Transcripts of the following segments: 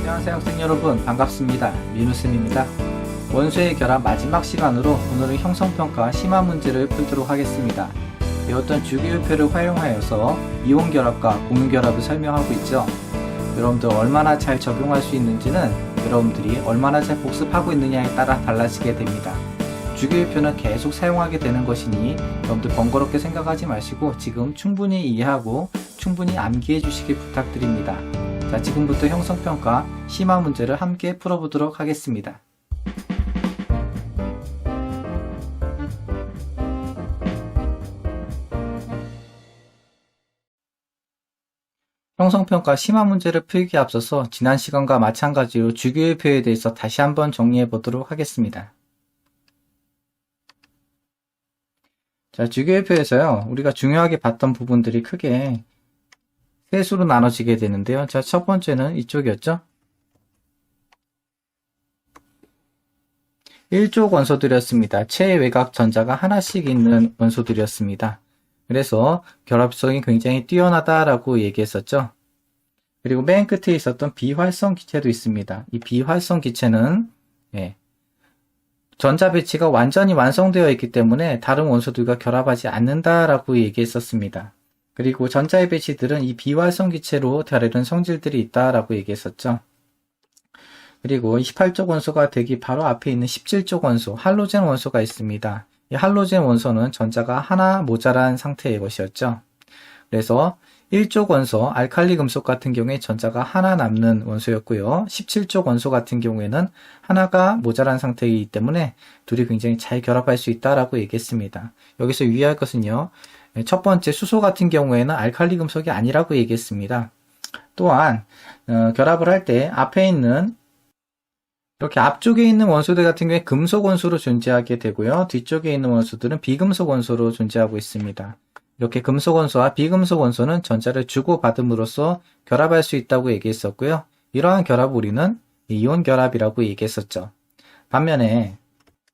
안녕하세요 학생 여러분, 반갑습니다. 민우쌤입니다. 원소의 결합 마지막 시간으로 오늘은 형성평가 심화 문제를 풀도록 하겠습니다. 배웠던 주기율표를 활용하여서 이온 결합과 공유 결합을 설명하고 있죠. 여러분들 얼마나 잘 적용할 수 있는지는 여러분들이 얼마나 잘 복습하고 있느냐에 따라 달라지게 됩니다. 주기율표는 계속 사용하게 되는 것이니 여러분들 번거롭게 생각하지 마시고 지금 충분히 이해하고 충분히 암기해 주시길 부탁드립니다. 자, 지금부터 형성평가 심화 문제를 함께 풀어보도록 하겠습니다. 형성평가 심화 문제를 풀기에 앞서서 지난 시간과 마찬가지로 주기율표에 대해서 다시 한번 정리해 보도록 하겠습니다. 자, 주기율표에서요, 우리가 중요하게 봤던 부분들이 크게 세 수로 나눠지게 되는데요. 자, 첫 번째는 이쪽이었죠. 1족 원소들이었습니다. 최외곽 전자가 하나씩 있는 원소들이었습니다. 그래서 결합성이 굉장히 뛰어나다라고 얘기했었죠. 그리고 맨 끝에 있었던 비활성 기체도 있습니다. 이 비활성 기체는 전자 배치가 완전히 완성되어 있기 때문에 다른 원소들과 결합하지 않는다라고 얘기했었습니다. 그리고 전자의 배치들은 이 비활성 기체로 다루는 성질들이 있다라고 얘기했었죠. 그리고 18족 원소가 되기 바로 앞에 있는 17족 원소, 할로젠 원소가 있습니다. 이 할로젠 원소는 전자가 하나 모자란 상태의 것이었죠. 그래서 1족 원소, 알칼리 금속 같은 경우에 전자가 하나 남는 원소였고요. 17족 원소 같은 경우에는 하나가 모자란 상태이기 때문에 둘이 굉장히 잘 결합할 수 있다라고 얘기했습니다. 여기서 유의할 것은요. 첫 번째 수소 같은 경우에는 알칼리 금속이 아니라고 얘기했습니다. 또한 결합을 할 때 앞에 있는 이렇게 앞쪽에 있는 원소들 같은 경우에 금속 원소로 존재하게 되고요. 뒤쪽에 있는 원소들은 비금속 원소로 존재하고 있습니다. 이렇게 금속 원소와 비금속 원소는 전자를 주고받음으로써 결합할 수 있다고 얘기했었고요. 이러한 결합을 우리는 이온 결합이라고 얘기했었죠. 반면에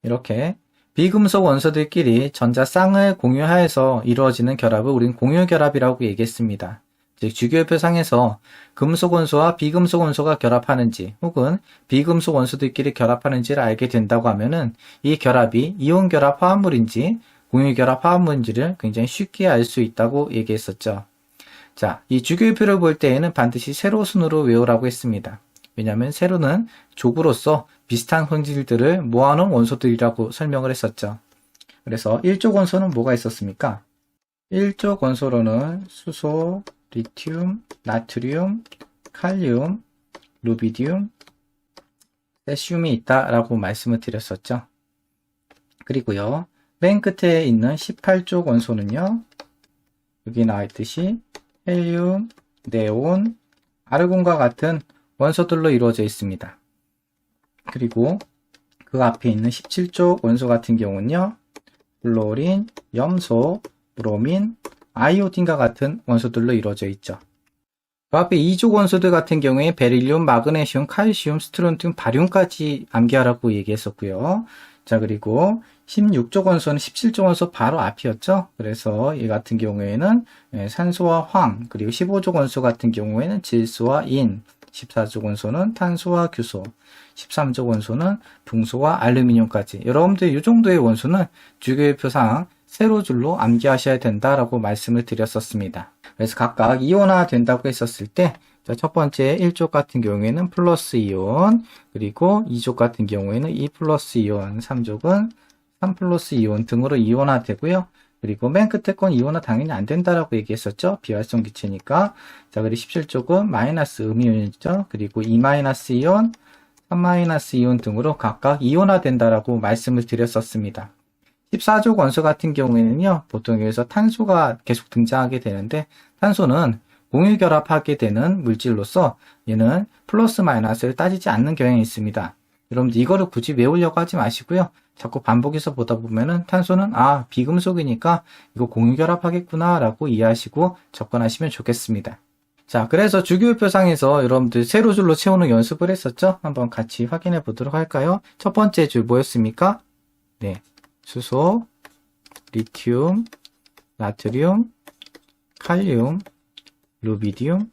이렇게 비금속 원소들끼리 전자 쌍을 공유하여서 이루어지는 결합을 우리는 공유 결합이라고 얘기했습니다. 즉 주기율표상에서 금속 원소와 비금속 원소가 결합하는지 혹은 비금속 원소들끼리 결합하는지를 알게 된다고 하면은 이 결합이 이온 결합 화합물인지 공유 결합 화합물인지를 굉장히 쉽게 알 수 있다고 얘기했었죠. 자, 이 주기율표를 볼 때에는 반드시 세로 순으로 외우라고 했습니다. 왜냐하면 세로는 족으로서 비슷한 성질들을 모아놓은 원소들이라고 설명을 했었죠. 그래서 1족 원소는 뭐가 있었습니까? 1족 원소로는 수소, 리튬, 나트륨, 칼륨, 루비디움, 세슘이 있다라고 말씀을 드렸었죠. 그리고요, 맨 끝에 있는 18족 원소는요, 여기 나와있듯이 헬륨, 네온, 아르곤과 같은 원소들로 이루어져 있습니다. 그리고 그 앞에 있는 17족 원소 같은 경우는요, 플로린, 염소, 브로민, 아이오딘과 같은 원소들로 이루어져 있죠. 그 앞에 2족 원소들 같은 경우에 베릴륨, 마그네슘, 칼슘, 스트론튬, 바륨까지 암기하라고 얘기했었고요. 자, 그리고 16족 원소는 17족 원소 바로 앞이었죠. 그래서 이 같은 경우에는 산소와 황, 그리고 15족 원소 같은 경우에는 질소와 인, 14족 원소는 탄소와 규소, 13족 원소는 붕소와 알루미늄까지. 여러분들 이 정도의 원소는 주기율표상 세로줄로 암기하셔야 된다라고 말씀을 드렸었습니다. 그래서 각각 이온화 된다고 했었을 때, 첫 번째 1족 같은 경우에는 플러스 이온, 그리고 2족 같은 경우에는 2 플러스 이온, 3족은 3 플러스 이온 등으로 이온화 되고요. 그리고 맨 끝에 건 이온화 당연히 안 된다라고 얘기했었죠. 비활성 기체니까. 자, 그리고 17쪽은 마이너스 음이온이죠. 그리고 2 마이너스 이온, 3 마이너스 이온 등으로 각각 이온화 된다라고 말씀을 드렸었습니다. 14족 원소 같은 경우에는요, 보통 여기서 탄소가 계속 등장하게 되는데, 탄소는 공유 결합하게 되는 물질로서 얘는 플러스 마이너스를 따지지 않는 경향이 있습니다. 여러분들 이거를 굳이 외우려고 하지 마시고요. 자꾸 반복해서 보다 보면은 탄소는 비금속이니까 이거 공유 결합하겠구나 라고 이해하시고 접근하시면 좋겠습니다. 자, 그래서 주기율표상에서 여러분들 세로줄로 채우는 연습을 했었죠. 한번 같이 확인해 보도록 할까요? 첫 번째 줄 뭐였습니까? 네, 수소, 리튬, 나트륨, 칼륨, 루비디움,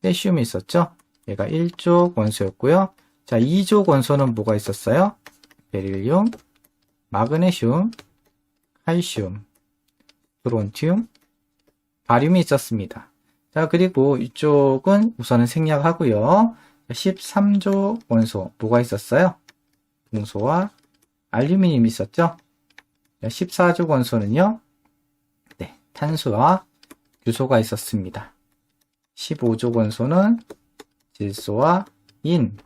세슘이 있었죠. 얘가 1족 원소였고요. 자, 2족 원소는 뭐가 있었어요? 베릴륨, 마그네슘, 칼슘, 프론튬, 바륨이 있었습니다. 자, 그리고 이쪽은 우선은 생략하고요. 13족 원소 뭐가 있었어요? 동소와 알루미늄이 있었죠. 14족 원소는요. 네, 탄소와 유소가 있었습니다. 15족 원소는 질소와 인,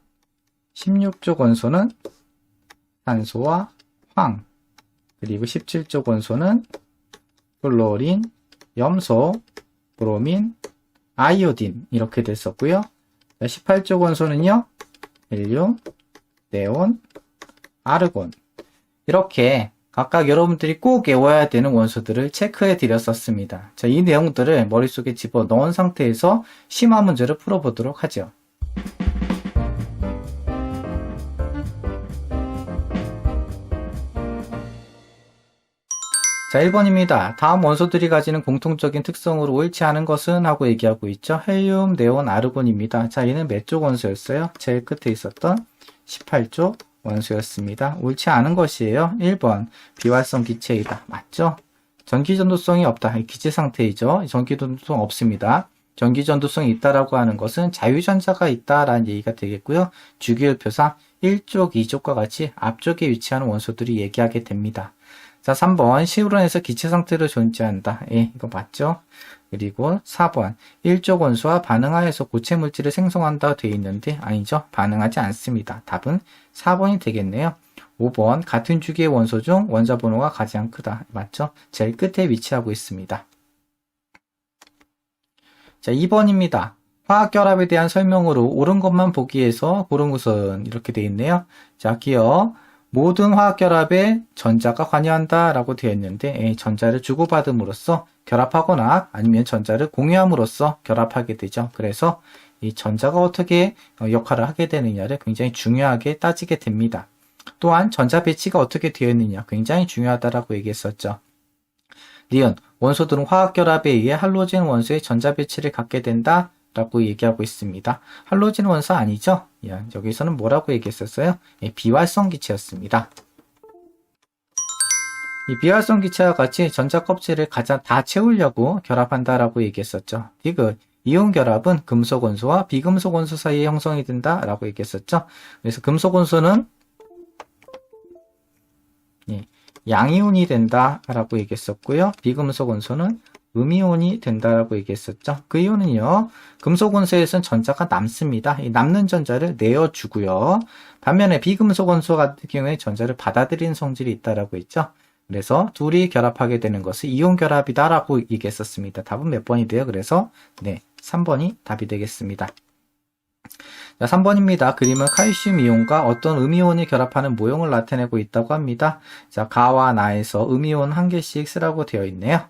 16족 원소는 산소와 황, 그리고 17족 원소는 플로린, 염소, 브로민, 아이오딘 이렇게 됐었고요. 18족 원소는요. 헬륨, 네온, 아르곤 이렇게 각각 여러분들이 꼭 외워야 되는 원소들을 체크해 드렸었습니다. 자, 이 내용들을 머릿속에 집어넣은 상태에서 심화 문제를 풀어보도록 하죠. 자, 1번입니다. 다음 원소들이 가지는 공통적인 특성으로 옳지 않은 것은 하고 얘기하고 있죠. 헬륨, 네온, 아르곤입니다. 자, 얘는 몇 족 원소였어요? 제일 끝에 있었던 18족 원소였습니다. 옳지 않은 것이에요. 1번 비활성 기체이다. 맞죠? 전기전도성이 없다. 기체 상태이죠. 전기전도성 없습니다. 전기전도성이 있다라고 하는 것은 자유전자가 있다라는 얘기가 되겠고요. 주기율표상 1족, 2족과 같이 앞쪽에 위치하는 원소들이 얘기하게 됩니다. 자, 3번 시우론에서 기체 상태로 존재한다. 예, 이거 맞죠? 그리고 4번 1족 원소와 반응하여서 고체 물질을 생성한다 되어 있는데 아니죠. 반응하지 않습니다. 답은 4번이 되겠네요. 5번 같은 주기의 원소 중 원자 번호가 가장 크다. 맞죠? 제일 끝에 위치하고 있습니다. 자, 2번입니다. 화학결합에 대한 설명으로 옳은 것만 보기 위해서 고른 것은 이렇게 되어 있네요. 자, 기억 모든 화학결합에 전자가 관여한다 라고 되어 있는데 전자를 주고받음으로써 결합하거나 아니면 전자를 공유함으로써 결합하게 되죠. 그래서 이 전자가 어떻게 역할을 하게 되느냐를 굉장히 중요하게 따지게 됩니다. 또한 전자 배치가 어떻게 되어 있느냐 굉장히 중요하다라고 얘기했었죠. 니은 원소들은 화학결합에 의해 할로젠 원소의 전자 배치를 갖게 된다 라고 얘기하고 있습니다. 할로젠 원소 아니죠? 여기서는 뭐라고 얘기했었어요? 비활성 기체였습니다. 이 비활성 기체와 같이 전자 껍질을 가장 다 채우려고 결합한다라고 얘기했었죠. 디귿 이온 결합은 금속 원소와 비금속 원소 사이에 형성이 된다라고 얘기했었죠. 그래서 금속 원소는 양이온이 된다라고 얘기했었고요. 비금속 원소는 음이온이 된다라고 얘기했었죠. 그 이유는요. 금속 원소에서는 전자가 남습니다. 이 남는 전자를 내어주고요. 반면에 비금속 원소 같은 경우에 전자를 받아들이는 성질이 있다라고 했죠. 그래서 둘이 결합하게 되는 것을 이온 결합이다라고 얘기했었습니다. 답은 몇 번이 돼요? 그래서 네, 3번이 답이 되겠습니다. 자, 3번입니다. 그림은 칼슘 이온과 어떤 음이온이 결합하는 모형을 나타내고 있다고 합니다. 자, 가와 나에서 음이온 한 개씩 쓰라고 되어 있네요.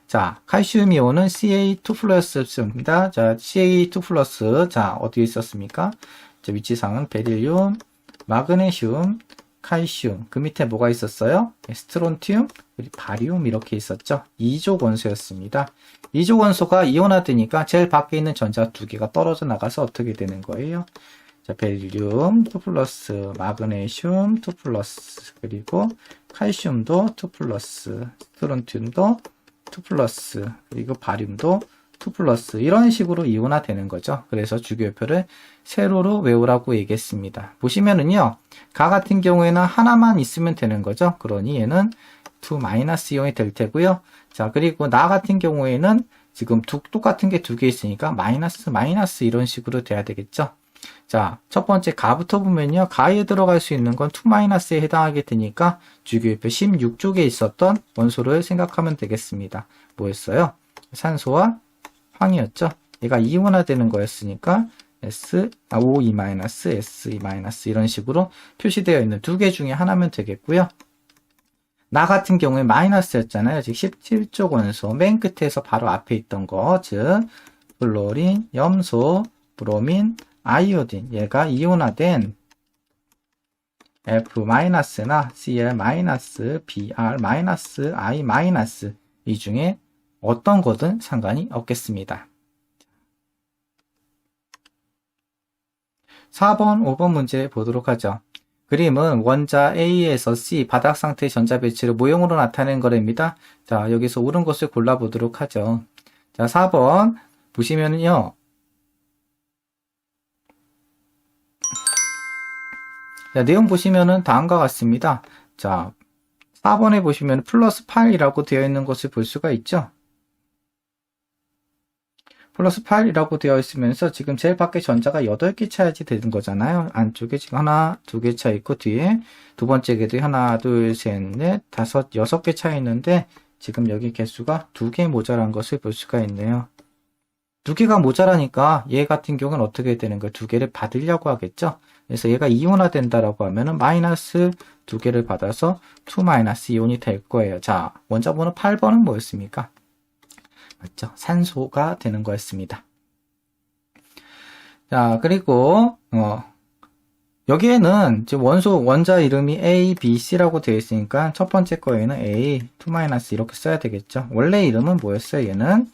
자, 칼슘 이온은 Ca2+입니다. 자, Ca2+. 자, 어디에 있었습니까? 자, 위치상은 베릴륨, 마그네슘, 칼슘. 그 밑에 뭐가 있었어요? 스트론튬, 그리고 바리움 이렇게 있었죠. 2족 원소였습니다. 2족 원소가 이온화되니까 제일 밖에 있는 전자 두 개가 떨어져 나가서 어떻게 되는 거예요? 자, 베릴륨 2+, 마그네슘 2+, 그리고 칼슘도 2+, 스트론튬도 2+, 그리고 바륨도 2+, 이런 식으로 이온화 되는 거죠. 그래서 주기율표를 세로로 외우라고 얘기했습니다. 보시면은요, 가 같은 경우에는 하나만 있으면 되는 거죠. 그러니 얘는 2- 이온이 될 테고요. 자, 그리고 나 같은 경우에는 지금 똑같은 게 두 개 있으니까 마이너스 이런 식으로 돼야 되겠죠. 자, 첫 번째 가부터 보면요. 가에 들어갈 수 있는 건 2-에 해당하게 되니까 주기율표 16쪽에 있었던 원소를 생각하면 되겠습니다. 뭐였어요? 산소와 황이었죠. 얘가 이온화되는 거였으니까 O2-, Se- 이런 식으로 표시되어 있는 두 개 중에 하나면 되겠고요. 나 같은 경우에 마이너스였잖아요. 즉 17쪽 원소 맨 끝에서 바로 앞에 있던 거, 즉 플로린, 염소, 브로민, 아이오딘, 얘가 이온화된 F-나 Cl-, Br-, I- 이 중에 어떤 거든 상관이 없겠습니다. 4번, 5번 문제 보도록 하죠. 그림은 원자 A에서 C 바닥 상태의 전자 배치를 모형으로 나타낸 거랍니다. 자, 여기서 옳은 것을 골라보도록 하죠. 자, 4번 보시면은요. 자, 내용 보시면은 다음과 같습니다. 자, 4번에 보시면 플러스 8이라고 되어 있는 것을 볼 수가 있죠. 플러스 8이라고 되어 있으면서 지금 제일 밖에 전자가 8개 차야지 되는 거잖아요. 안쪽에 지금 하나, 2개 차 있고 뒤에 두 번째 개도 하나, 둘, 셋, 넷, 다섯, 6개 차 있는데 지금 여기 개수가 2개 모자란 것을 볼 수가 있네요. 2개가 모자라니까 얘 같은 경우는 어떻게 되는 거예요? 2개를 받으려고 하겠죠? 그래서 얘가 이온화 된다라고 하면은 마이너스 2개를 받아서 2 마이너스 이온이 될 거예요. 자, 원자번호 8번은 뭐였습니까? 맞죠? 산소가 되는 거였습니다. 자, 그리고 여기에는 지금 원자 이름이 A, B, C라고 되어 있으니까 첫 번째 거에는 A, 2 마이너스 이렇게 써야 되겠죠. 원래 이름은 뭐였어요? 얘는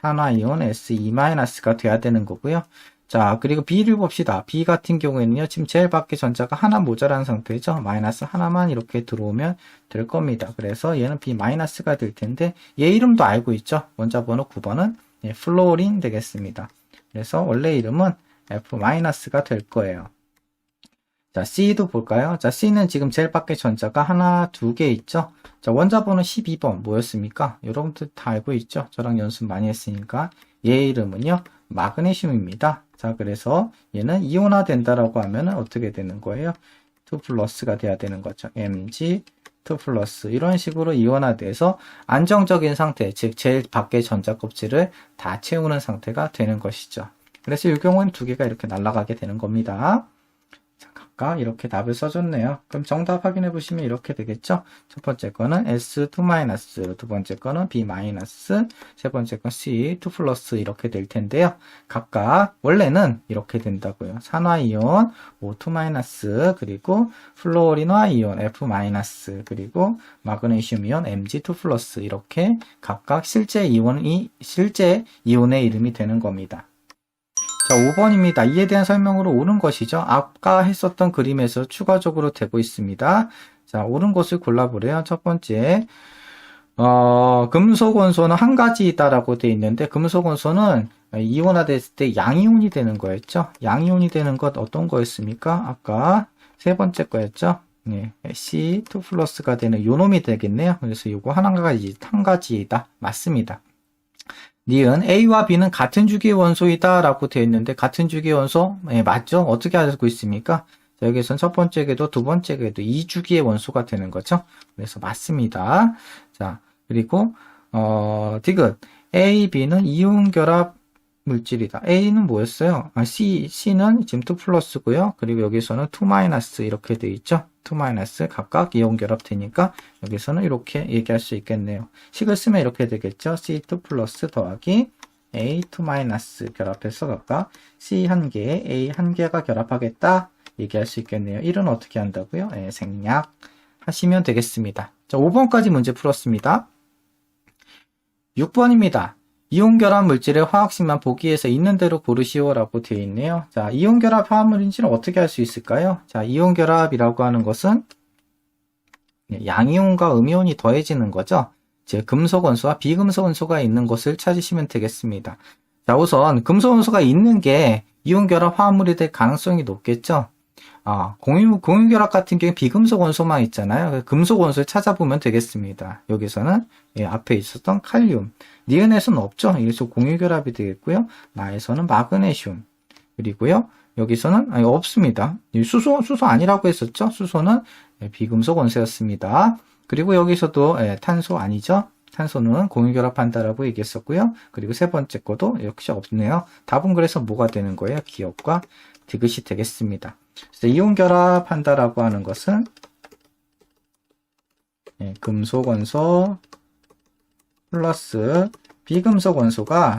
산화이온 Se-가 돼야 되는 거고요. 자, 그리고 B를 봅시다. B 같은 경우에는요, 지금 제일 밖에 전자가 하나 모자란 상태죠. 마이너스 하나만 이렇게 들어오면 될 겁니다. 그래서 얘는 B 마이너스가 될 텐데, 얘 이름도 알고 있죠. 원자 번호 9번은 플로린 되겠습니다. 그래서 원래 이름은 F 마이너스가 될 거예요. 자, C도 볼까요? 자, C는 지금 제일 밖에 전자가 하나, 2개 있죠? 자, 원자 번호 12번 뭐였습니까? 여러분들 다 알고 있죠? 저랑 연습 많이 했으니까. 얘 이름은요, 마그네슘입니다. 자, 그래서 얘는 이온화 된다라고 하면은 어떻게 되는 거예요? 2 플러스가 돼야 되는 거죠. Mg 2 플러스 이런 식으로 이온화돼서 안정적인 상태, 즉 제일 밖의 전자 껍질을 다 채우는 상태가 되는 것이죠. 그래서 이 경우는 2개가 이렇게 날아가게 되는 겁니다. 이렇게 답을 써줬네요. 그럼 정답 확인해 보시면 이렇게 되겠죠. 첫 번째 거는 S2-, 두 번째 거는 B-, 세 번째 건 C, 2 플러스 이렇게 될 텐데요. 각각 원래는 이렇게 된다고요. 산화이온 O2-, 그리고 플로린화 이온 F-, 그리고 마그네슘 이온 Mg2 플러스 이렇게 각각 실제 이온의 이름이 되는 겁니다. 자, 5번입니다. 이에 대한 설명으로 옳은 것이죠. 아까 했었던 그림에서 추가적으로 되고 있습니다. 자, 옳은 것을 골라보래요. 첫 번째, 금속 원소는 한 가지이다라고 되어 있는데, 금속 원소는 이온화됐을 때 양이온이 되는 거였죠. 양이온이 되는 것 어떤 거였습니까? 아까 세 번째 거였죠. 네, C2 플러스가 되는 요놈이 되겠네요. 그래서 이거 한 가지이다. 맞습니다. 니은 A와 B는 같은 주기의 원소이다 라고 되어 있는데 같은 주기의 원소? 네, 맞죠? 어떻게 알고 있습니까? 자, 여기서는 첫 번째 궤도 두 번째 궤도 2주기의 원소가 되는 거죠. 그래서 맞습니다. 자, 그리고 디귿 A, B는 이온 결합 물질이다. A는 뭐였어요? C는 지금 2 플러스고요. 그리고 여기서는 2 마이너스 이렇게 되어 있죠. 2 마이너스 각각 이온 결합 되니까 여기서는 이렇게 얘기할 수 있겠네요. 식을 쓰면 이렇게 되겠죠. C2 플러스 더하기 A2 마이너스 결합해서 각각 C 한 개에 A 한 개가 결합하겠다 얘기할 수 있겠네요. 1은 어떻게 한다고요? 네, 생략하시면 되겠습니다. 자, 5번까지 문제 풀었습니다. 6번입니다. 이온결합 물질의 화학식만 보기에서 있는 대로 고르시오 라고 되어 있네요. 자, 이온결합 화합물인지는 어떻게 할 수 있을까요? 자, 이온결합이라고 하는 것은 양이온과 음이온이 더해지는 거죠. 즉 금속 원소와 비금속 원소가 있는 것을 찾으시면 되겠습니다. 자, 우선 금속 원소가 있는 게 이온결합 화합물이 될 가능성이 높겠죠. 공유결합 같은 경우에 비금속 원소만 있잖아요. 금속 원소를 찾아보면 되겠습니다. 여기서는 앞에 있었던 칼륨, 니은에서는 없죠. 그래서 공유결합이 되겠고요. 나에서는 마그네슘, 그리고요 여기서는 없습니다. 수소 아니라고 했었죠. 수소는 비금속 원소였습니다. 그리고 여기서도 탄소 아니죠. 탄소는 공유결합한다라고 얘기했었고요. 그리고 세 번째 것도 역시 없네요. 답은 그래서 뭐가 되는 거예요? 기억과 디귿이 되겠습니다. 그래서 이온결합한다라고 하는 것은 금속 원소 플러스 비금속 원소가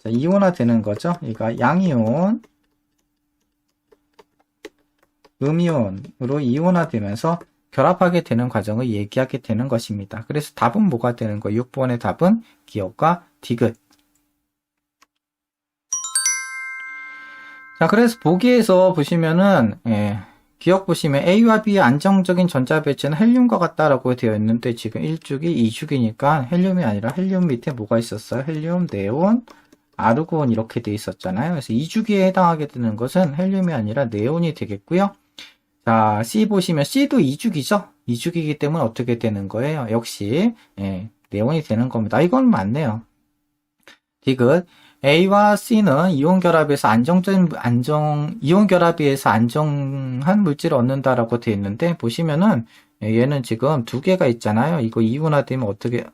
이온화 되는 거죠. 그러니까 양이온, 음이온으로 이온화 되면서 결합하게 되는 과정을 얘기하게 되는 것입니다. 그래서 답은 뭐가 되는 거예요? 6번의 답은 기억과 디귿. 자, 그래서 보기에서 보시면은, 기억 보시면 A와 B의 안정적인 전자 배치는 헬륨과 같다라고 되어 있는데 지금 1주기, 2주기니까 헬륨이 아니라 헬륨 밑에 뭐가 있었어요? 헬륨, 네온, 아르곤 이렇게 되어 있었잖아요. 그래서 2주기에 해당하게 되는 것은 헬륨이 아니라 네온이 되겠고요. 자, C 보시면 C도 2주기죠? 2주기이기 때문에 어떻게 되는 거예요? 역시 네온이 되는 겁니다. 이건 맞네요. 디귿. A와 C는 이온 결합에서 이온 결합에서 안정한 물질을 얻는다라고 되어 있는데, 보시면은, 얘는 지금 두 개가 있잖아요. 이거 이온화되면 어떻게,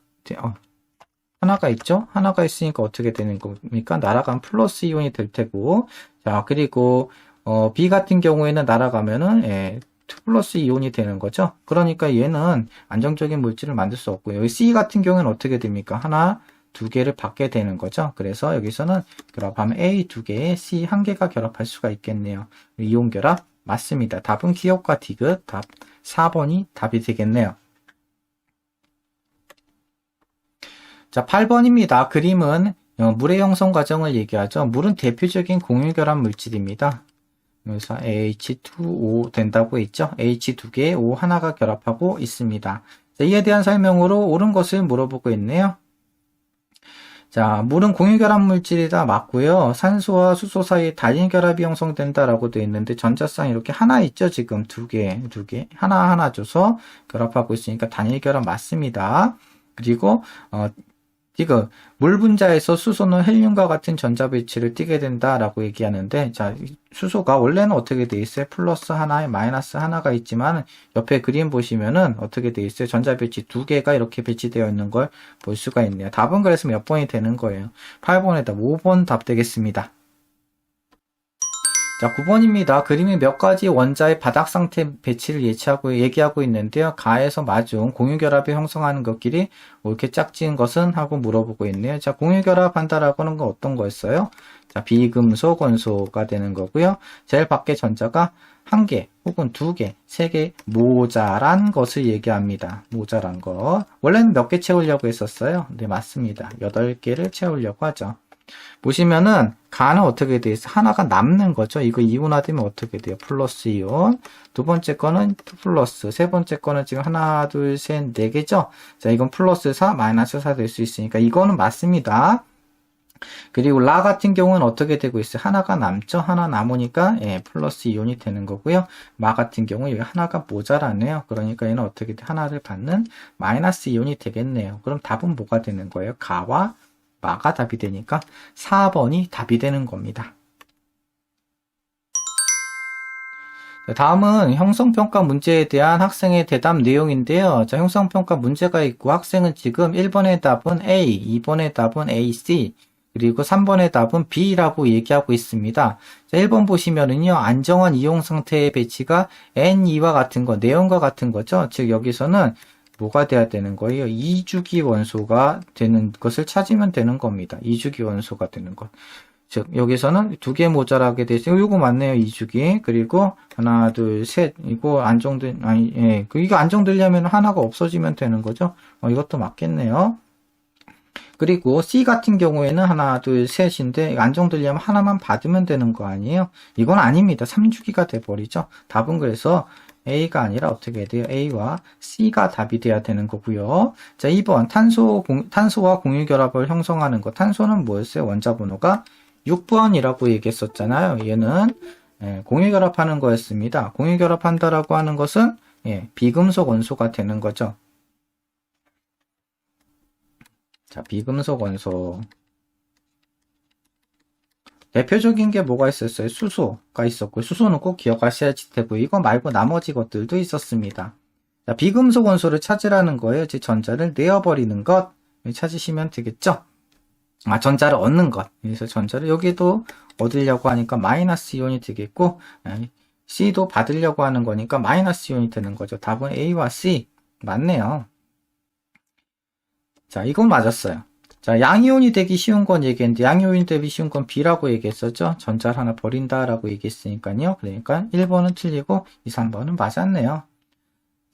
하나가 있죠? 하나가 있으니까 어떻게 되는 겁니까? 날아가면 플러스 이온이 될 테고, 자, 그리고, B 같은 경우에는 날아가면은, 플러스 이온이 되는 거죠. 그러니까 얘는 안정적인 물질을 만들 수 없고요. 여기 C 같은 경우에는 어떻게 됩니까? 하나, 두 개를 받게 되는 거죠. 그래서 여기서는 결합하면 A 두 개에 C 한 개가 결합할 수가 있겠네요. 이온 결합 맞습니다. 답은 기억과 디귿, 답 4번이 답이 되겠네요. 자, 8번입니다. 그림은 물의 형성 과정을 얘기하죠. 물은 대표적인 공유결합 물질입니다. 그래서 H2O 된다고 했죠. H 두 개에 O 하나가 결합하고 있습니다. 자, 이에 대한 설명으로 옳은 것을 물어보고 있네요. 자, 물은 공유결합 물질이다 맞고요. 산소와 수소 사이에 단일결합이 형성된다라고 되어 있는데 전자쌍 이렇게 하나 있죠. 지금 두 개, 하나하나 줘서 결합하고 있으니까 단일결합 맞습니다. 그리고 이거 물 분자에서 수소는 헬륨과 같은 전자 배치를 띠게 된다라고 얘기하는데, 자, 수소가 원래는 어떻게 돼 있어요? 플러스 하나에 마이너스 하나가 있지만 옆에 그림 보시면은 어떻게 돼 있어요? 전자 배치 두 개가 이렇게 배치되어 있는 걸 볼 수가 있네요. 답은 그래서 몇 번이 되는 거예요? 8번에다 5번 답 되겠습니다. 자, 9번입니다. 그림이 몇 가지 원자의 바닥 상태 배치를 얘기하고 있는데요. 가에서 마중 공유결합이 형성하는 것끼리 옳게 짝지은 것은? 하고 물어보고 있네요. 자, 공유결합한다라고 하는 건 어떤 거였어요? 자, 비금속 원소가 되는 거고요. 제일 밖에 전자가 한 개, 혹은 두 개, 세 개 모자란 것을 얘기합니다. 모자란 것. 원래는 몇 개 채우려고 했었어요? 네, 맞습니다. 8개를 채우려고 하죠. 보시면은 가는 어떻게 돼 있어? 하나가 남는 거죠. 이거 이온화되면 어떻게 돼요? 플러스 이온. 두 번째 거는 플러스. 세 번째 거는 지금 하나, 둘, 셋, 네 개죠. 자, 이건 플러스 4, 마이너스 4 될 수 있으니까 이거는 맞습니다. 그리고 라 같은 경우는 어떻게 되고 있어요? 하나가 남죠. 하나 남으니까 플러스 이온이 되는 거고요. 마 같은 경우 여기 하나가 모자라네요. 그러니까 얘는 어떻게 돼? 하나를 받는 마이너스 이온이 되겠네요. 그럼 답은 뭐가 되는 거예요? 가와 마가 답이 되니까 4번이 답이 되는 겁니다. 다음은 형성평가 문제에 대한 학생의 대답 내용인데요. 자, 형성평가 문제가 있고 학생은 지금 1번의 답은 A, 2번의 답은 A, C, 그리고 3번의 답은 B라고 얘기하고 있습니다. 자, 1번 보시면은요, 안정한 이용 상태의 배치가 N2와 같은 거, 네온과 같은 거죠. 즉, 여기서는 뭐가 돼야 되는 거예요? 2주기 원소가 되는 것을 찾으면 되는 겁니다. 2주기 원소가 되는 것. 즉, 여기서는 두 개 모자라게 되죠. 이거 맞네요. 2주기. 그리고 하나, 둘, 셋. 이거 이거 안정되려면 하나가 없어지면 되는 거죠. 이것도 맞겠네요. 그리고 C 같은 경우에는 하나, 둘, 셋인데 안정되려면 하나만 받으면 되는 거 아니에요? 이건 아닙니다. 3주기가 돼버리죠. 답은 그래서 A가 아니라 어떻게 돼요? A와 C가 답이 돼야 되는 거고요. 자, 2번 탄소와 공유결합을 형성하는 것. 탄소는 뭐였어요? 원자 번호가 6번이라고 얘기했었잖아요. 얘는 공유결합하는 거였습니다. 공유결합한다라고 하는 것은 비금속 원소가 되는 거죠. 자, 비금속 원소. 대표적인 게 뭐가 있었어요? 수소가 있었고, 수소는 꼭 기억하셔야 할 테고, 이거 말고 나머지 것들도 있었습니다. 자, 비금속 원소를 찾으라는 거예요. 즉, 전자를 내어버리는 것. 찾으시면 되겠죠? 전자를 얻는 것. 그래서 전자를 여기도 얻으려고 하니까 마이너스 이온이 되겠고, C도 받으려고 하는 거니까 마이너스 이온이 되는 거죠. 답은 A와 C. 맞네요. 자, 이건 맞았어요. 자, 양이온이 되기 쉬운 건 얘기했는데 양이온이 되기 쉬운 건 B라고 얘기했었죠. 전자를 하나 버린다라고 얘기했으니까요. 그러니까 1번은 틀리고 2, 3번은 맞았네요.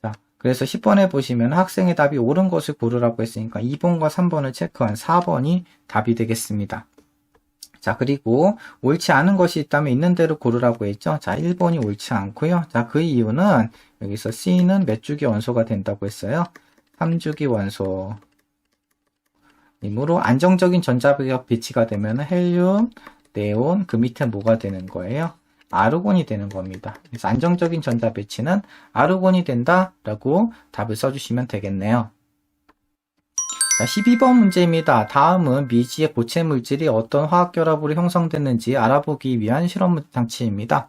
자, 그래서 10번에 보시면 학생의 답이 옳은 것을 고르라고 했으니까 2번과 3번을 체크한 4번이 답이 되겠습니다. 자, 그리고 옳지 않은 것이 있다면 있는 대로 고르라고 했죠. 자, 1번이 옳지 않고요. 자, 그 이유는 여기서 C는 몇 주기 원소가 된다고 했어요? 3주기 원소. 이므로 안정적인 전자벽 배치가 되면 헬륨, 네온, 그 밑에 뭐가 되는 거예요? 아르곤이 되는 겁니다. 그래서 안정적인 전자 배치는 아르곤이 된다라고 답을 써주시면 되겠네요. 자, 12번 문제입니다. 다음은 미지의 고체 물질이 어떤 화학 결합으로 형성됐는지 알아보기 위한 실험 장치입니다.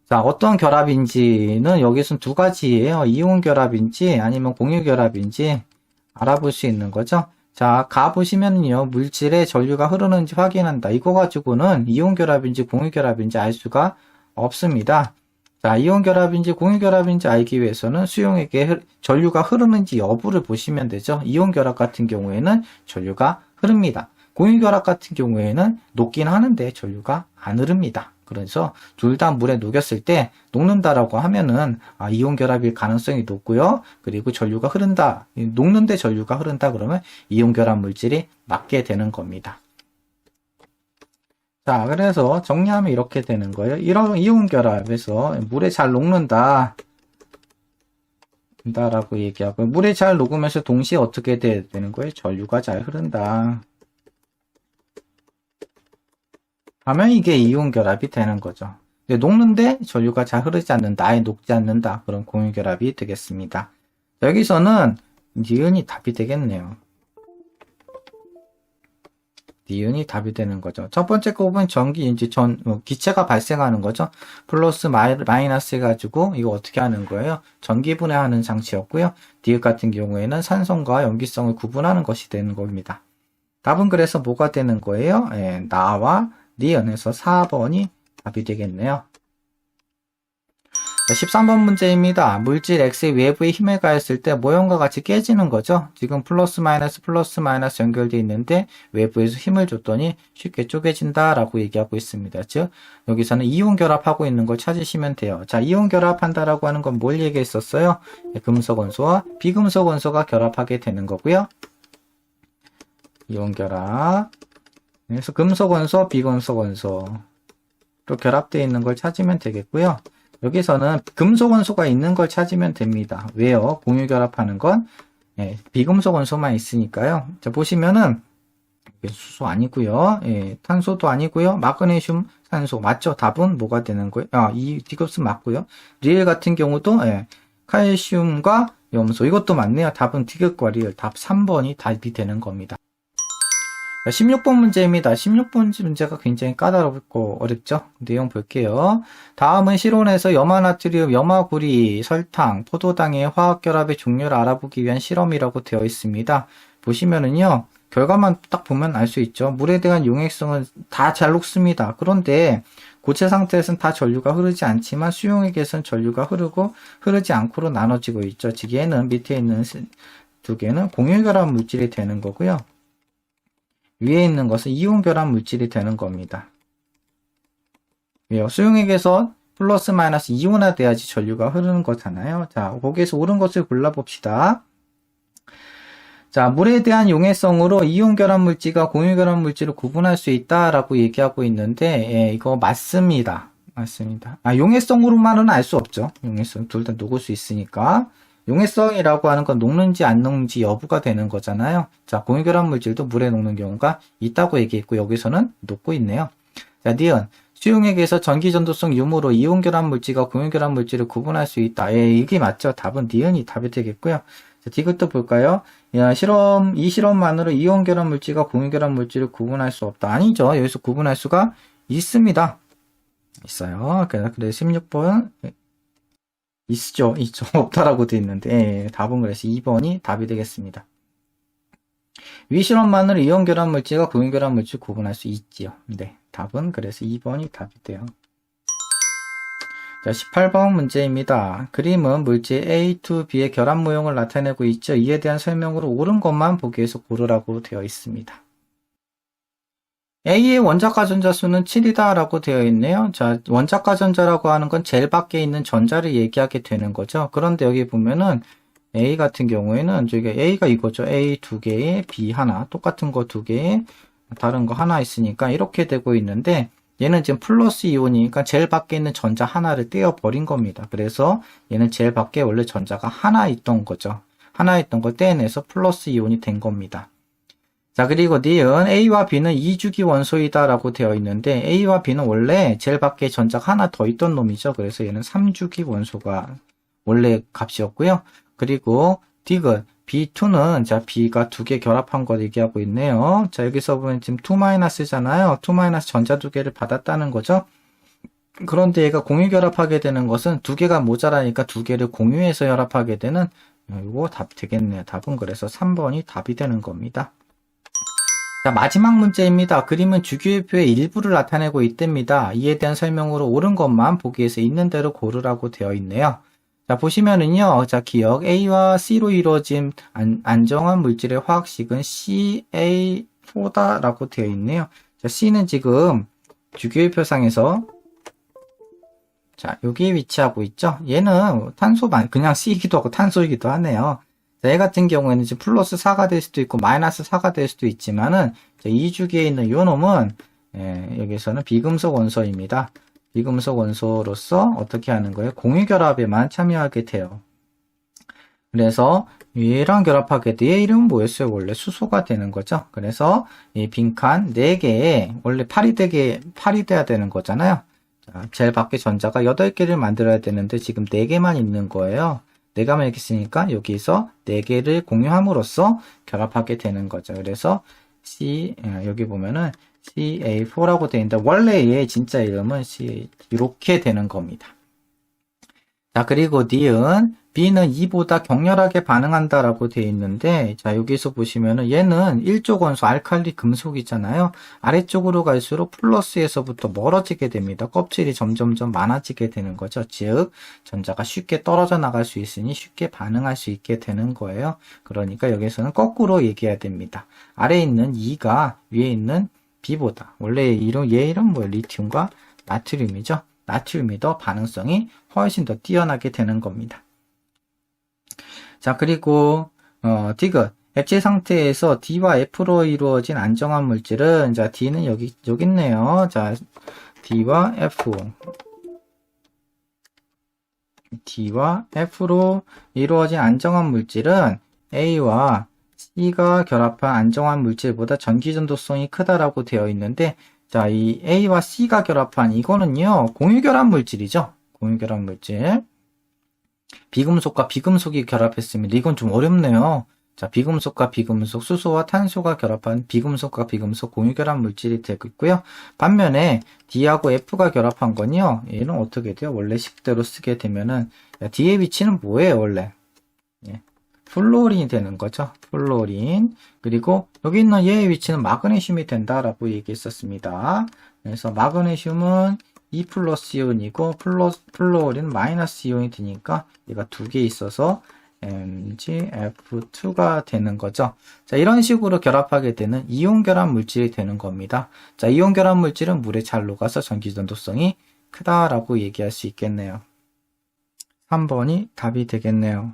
자, 어떤 결합인지는 여기서는 두 가지예요. 이온 결합인지 아니면 공유 결합인지 알아볼 수 있는 거죠. 자, 가보시면요, 물질에 전류가 흐르는지 확인한다. 이거 가지고는 이온 결합인지 공유 결합인지 알 수가 없습니다. 자, 이온 결합인지 공유 결합인지 알기 위해서는 수용액에 전류가 흐르는지 여부를 보시면 되죠. 이온 결합 같은 경우에는 전류가 흐릅니다. 공유 결합 같은 경우에는 녹긴 하는데 전류가 안 흐릅니다. 그래서 둘 다 물에 녹였을 때 녹는다라고 하면은 이온 결합일 가능성이 높고요. 그리고 전류가 흐른다, 녹는데 전류가 흐른다 그러면 이온 결합 물질이 맞게 되는 겁니다. 자, 그래서 정리하면 이렇게 되는 거예요. 이런 이온 결합에서 물에 잘 녹는다 라고 얘기하고, 물에 잘 녹으면서 동시에 어떻게 되는 거예요? 전류가 잘 흐른다 하면 이게 이온 결합이 되는 거죠. 근데 녹는데 전류가 잘 흐르지 않는다, 아예 녹지 않는다, 그런 공유 결합이 되겠습니다. 여기서는 니은이 답이 되겠네요. 니은이 답이 되는 거죠. 첫 번째 거 보면 기체가 발생하는 거죠. 플러스 마이너스 해가지고 이거 어떻게 하는 거예요? 전기 분해하는 장치였고요. 니은 같은 경우에는 산성과 염기성을 구분하는 것이 되는 겁니다. 답은 그래서 뭐가 되는 거예요? 나와 니은에서 4번이 답이 되겠네요. 자, 13번 문제입니다. 물질 X의 외부에 힘을 가했을 때 모형과 같이 깨지는 거죠. 지금 플러스 마이너스 연결되어 있는데 외부에서 힘을 줬더니 쉽게 쪼개진다 라고 얘기하고 있습니다. 즉 여기서는 이온 결합하고 있는 걸 찾으시면 돼요. 자, 이온 결합한다라고 하는 건 뭘 얘기했었어요? 금속 원소와 비금속 원소가 결합하게 되는 거고요. 이온 결합. 그래서 금속 원소, 비금속 원소로 결합되어 있는 걸 찾으면 되겠고요. 여기서는 금속 원소가 있는 걸 찾으면 됩니다. 왜요? 공유 결합하는 건 비금속 원소만 있으니까요. 자, 보시면은 수소 아니고요. 탄소도 아니고요. 마그네슘, 산소 맞죠? 답은 뭐가 되는 거예요? 이 디귿은 맞고요. 리엘 같은 경우도 칼슘과 염소, 이것도 맞네요. 답은 디귿과 리엘, 답 3번이 답이 되는 겁니다. 16번 문제입니다. 16번 문제가 굉장히 까다롭고 어렵죠? 내용 볼게요. 다음은 실온에서 염화나트륨, 염화구리, 설탕, 포도당의 화학결합의 종류를 알아보기 위한 실험이라고 되어 있습니다. 보시면은요, 결과만 딱 보면 알 수 있죠. 물에 대한 용액성은 다 잘 녹습니다. 그런데 고체 상태에서는 다 전류가 흐르지 않지만 수용액에서는 전류가 흐르고 흐르지 않고로 나눠지고 있죠. 즉 얘는 밑에 있는 두 개는 공유결합 물질이 되는 거고요. 위에 있는 것은 이온 결합 물질이 되는 겁니다. 왜요? 수용액에서 플러스 마이너스 이온화 돼야지 전류가 흐르는 거잖아요. 자, 거기에서 옳은 것을 골라봅시다. 자, 물에 대한 용해성으로 이온 결합 물질과 공유 결합 물질을 구분할 수 있다라고 얘기하고 있는데, 이거 맞습니다. 맞습니다. 용해성으로만은 알 수 없죠. 용해성 둘 다 녹을 수 있으니까. 용해성이라고 하는 건 녹는지 안 녹는지 여부가 되는 거잖아요. 자, 공유결합 물질도 물에 녹는 경우가 있다고 얘기했고 여기서는 녹고 있네요. 자, 니은 수용액에서 전기전도성 유무로 이온결합 물질과 공유결합 물질을 구분할 수 있다. 이게 맞죠? 답은 니은이 답이 되겠고요. 자, 디귿도 볼까요? 이 실험만으로 이온결합 물질과 공유결합 물질을 구분할 수 없다. 아니죠. 여기서 구분할 수가 있습니다. 있어요. 그래서 16번 있죠. 없다라고 되어 있는데, 답은 그래서 2번이 답이 되겠습니다. 위 실험만으로 이온 결합 물질과 공유 결합 물질 구분할 수 있지요. 네. 답은 그래서 2번이 답이 돼요. 자, 18번 문제입니다. 그림은 물질 A to B의 결합 모형을 나타내고 있죠. 이에 대한 설명으로 옳은 것만 보기 위해서 고르라고 되어 있습니다. A의 원자가 전자수는 7이다 라고 되어 있네요. 자, 원자가 전자라고 하는 건 젤 밖에 있는 전자를 얘기하게 되는 거죠. 그런데 여기 보면은 A 같은 경우에는 저기 A가 이거죠. A 2개에 B 하나, 똑같은 거 2개에 다른 거 하나 있으니까 이렇게 되고 있는데, 얘는 지금 플러스 이온이니까 제일 밖에 있는 전자 하나를 떼어버린 겁니다. 그래서 얘는 제일 밖에 원래 전자가 하나 있던 거죠. 하나 있던 걸 떼어내서 플러스 이온이 된 겁니다. 자, 그리고 니은 A와 B는 2주기 원소이다 라고 되어 있는데, A와 B는 원래 제일 밖에 전자가 하나 더 있던 놈이죠. 그래서 얘는 3주기 원소가 원래 값이었고요. 그리고 디귿 B2는 자 B가 두 개 결합한 거 얘기하고 있네요. 자, 여기서 보면 지금 2-잖아요. 2- 전자 두 개를 받았다는 거죠. 그런데 얘가 공유 결합하게 되는 것은 두 개가 모자라니까 두 개를 공유해서 결합하게 되는, 이거 답 되겠네요. 답은 그래서 3번이 답이 되는 겁니다. 자, 마지막 문제입니다. 그림은 주기율표의 일부를 나타내고 있답니다. 이에 대한 설명으로 옳은 것만 보기에서 있는 대로 고르라고 되어 있네요. 자, 보시면은요, 자, 기억, A와 C로 이루어진 안정환 물질의 화학식은 CA4다라고 되어 있네요. 자, C는 지금 주기율표상에서, 자, 여기에 위치하고 있죠? 얘는 탄소만, 그냥 C이기도 하고 탄소이기도 하네요. 자, 얘 같은 경우에는 지금 플러스 4가 될 수도 있고, 마이너스 4가 될 수도 있지만은, 자, 2주기에 있는 요 놈은, 여기서는 비금속 원소입니다. 비금속 원소로서 어떻게 하는 거예요? 공유결합에만 참여하게 돼요. 그래서 얘랑 결합하게 돼. 얘 이름은 뭐였어요? 원래 수소가 되는 거죠. 그래서 이 빈칸 4개에 원래 8이 돼야 되는 거잖아요. 자, 제일 밖에 전자가 8개를 만들어야 되는데 지금 4개만 있는 거예요. 4개만 이렇게 있으니까 여기서 4개를 공유함으로써 결합하게 되는 거죠. 그래서 여기 보면은 CA4라고 되어 있는데 원래 얘 진짜 이름은 CA 이렇게 되는 겁니다. 자, 그리고 니은 B는 2보다 격렬하게 반응한다라고 되어 있는데, 자, 여기서 보시면은 얘는 1족 원소 알칼리 금속이잖아요. 아래쪽으로 갈수록 플러스에서부터 멀어지게 됩니다. 껍질이 점점점 많아지게 되는 거죠. 즉 전자가 쉽게 떨어져 나갈 수 있으니 쉽게 반응할 수 있게 되는 거예요. 그러니까 여기서는 거꾸로 얘기해야 됩니다. 아래에 있는 2가 위에 있는 B보다, 원래 얘 이름 뭐예요? 리튬과 나트륨이죠. 나트륨이 더 반응성이 훨씬 더 뛰어나게 되는 겁니다. 자, 그리고 디귿 액체 상태에서 D와 F로 이루어진 안정환 물질은, 자, D는 여기 있네요. 자, D와 F로 이루어진 안정환 물질은 A와 C가 결합한 안정환 물질보다 전기전도성이 크다라고 되어 있는데, 자, 이 A와 C가 결합한 이거는요, 공유결합 물질이죠. 공유결합 물질. 비금속과 비금속이 결합했습니다. 이건 좀 어렵네요. 자, 비금속과 비금속, 수소와 탄소가 결합한 비금속과 비금속 공유결합 물질이 되고 있고요. 반면에 D하고 F가 결합한 건요, 얘는 어떻게 돼요? 원래 식대로 쓰게 되면은, D의 위치는 뭐예요, 원래? 플로린이 되는 거죠. 플로린. 그리고 여기 있는 얘의 위치는 마그네슘이 된다라고 얘기했었습니다. 그래서 마그네슘은 2 플러스 이온이고 플로린 마이너스 이온이 되니까 얘가 두 개 있어서 MgF2가 되는 거죠. 자, 이런 식으로 결합하게 되는 이온 결합 물질이 되는 겁니다. 자, 이온 결합 물질은 물에 잘 녹아서 전기전도성이 크다라고 얘기할 수 있겠네요. 3번이 답이 되겠네요.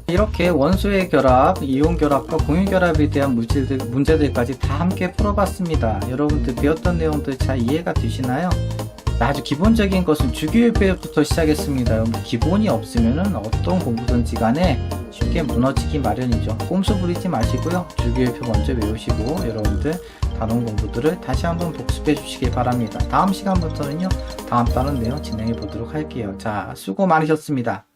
이렇게 원소의 결합, 이온 결합과 공유 결합에 대한 문제들까지 다 함께 풀어봤습니다. 여러분들 배웠던 내용들 잘 이해가 되시나요? 아주 기본적인 것은 주기율표부터 시작했습니다. 여러분 기본이 없으면 어떤 공부든지 간에 쉽게 무너지기 마련이죠. 꼼수 부리지 마시고요. 주기율표 먼저 외우시고 여러분들 다른 공부들을 다시 한번 복습해 주시기 바랍니다. 다음 시간부터는요, 다음 다른 내용 진행해 보도록 할게요. 자, 수고 많으셨습니다.